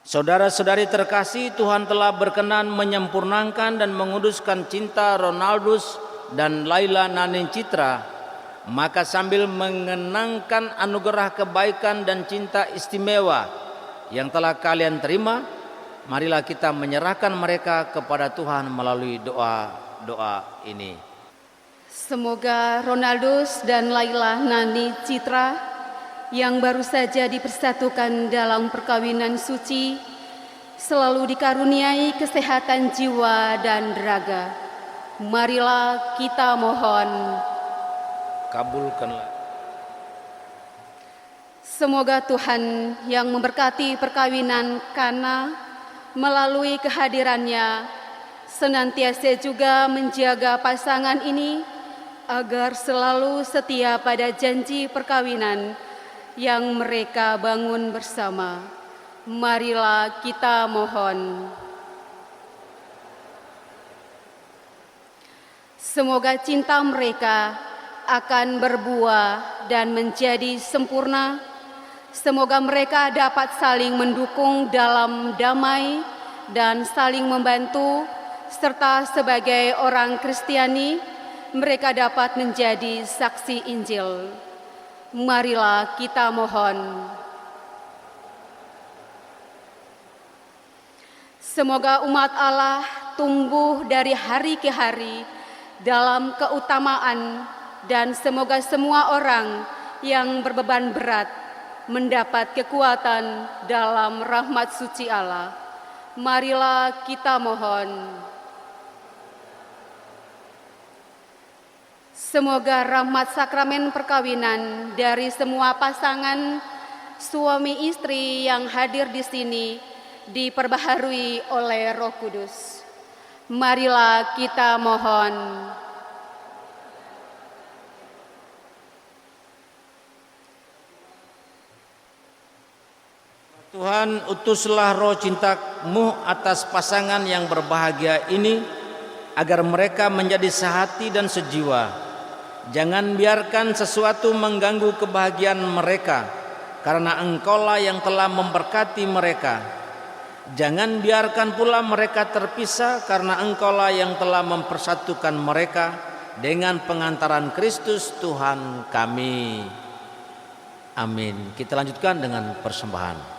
Saudara-saudari terkasih, Tuhan telah berkenan menyempurnakan dan menguduskan cinta Ronaldus dan Laila Nanin Citra. Maka sambil mengenangkan anugerah kebaikan dan cinta istimewa yang telah kalian terima, marilah kita menyerahkan mereka kepada Tuhan melalui doa ini. Semoga Ronaldus dan Laila Nani Citra yang baru saja dipersatukan dalam perkawinan suci selalu dikaruniai kesehatan jiwa dan raga. Marilah kita mohon. Kabulkanlah. Semoga Tuhan yang memberkati perkawinan Kana melalui kehadirannya senantiasa juga menjaga pasangan ini agar selalu setia pada janji perkawinan yang mereka bangun bersama. Marilah kita mohon. Semoga cinta mereka akan berbuah dan menjadi sempurna. Semoga mereka dapat saling mendukung dalam damai dan saling membantu, serta sebagai orang Kristiani mereka dapat menjadi saksi Injil. Marilah kita mohon. Semoga umat Allah tumbuh dari hari ke hari dalam keutamaan, dan semoga semua orang yang berbeban berat mendapat kekuatan dalam rahmat suci Allah. Marilah kita mohon. Semoga rahmat sakramen perkawinan dari semua pasangan suami istri yang hadir di sini diperbaharui oleh Roh Kudus. Marilah kita mohon. Tuhan, utuslah roh cinta-Mu atas pasangan yang berbahagia ini agar mereka menjadi sehati dan sejiwa. Jangan biarkan sesuatu mengganggu kebahagiaan mereka, karena Engkaulah yang telah memberkati mereka. Jangan biarkan pula mereka terpisah, karena Engkaulah yang telah mempersatukan mereka dengan pengantaran Kristus Tuhan kami. Amin. Kita lanjutkan dengan persembahan.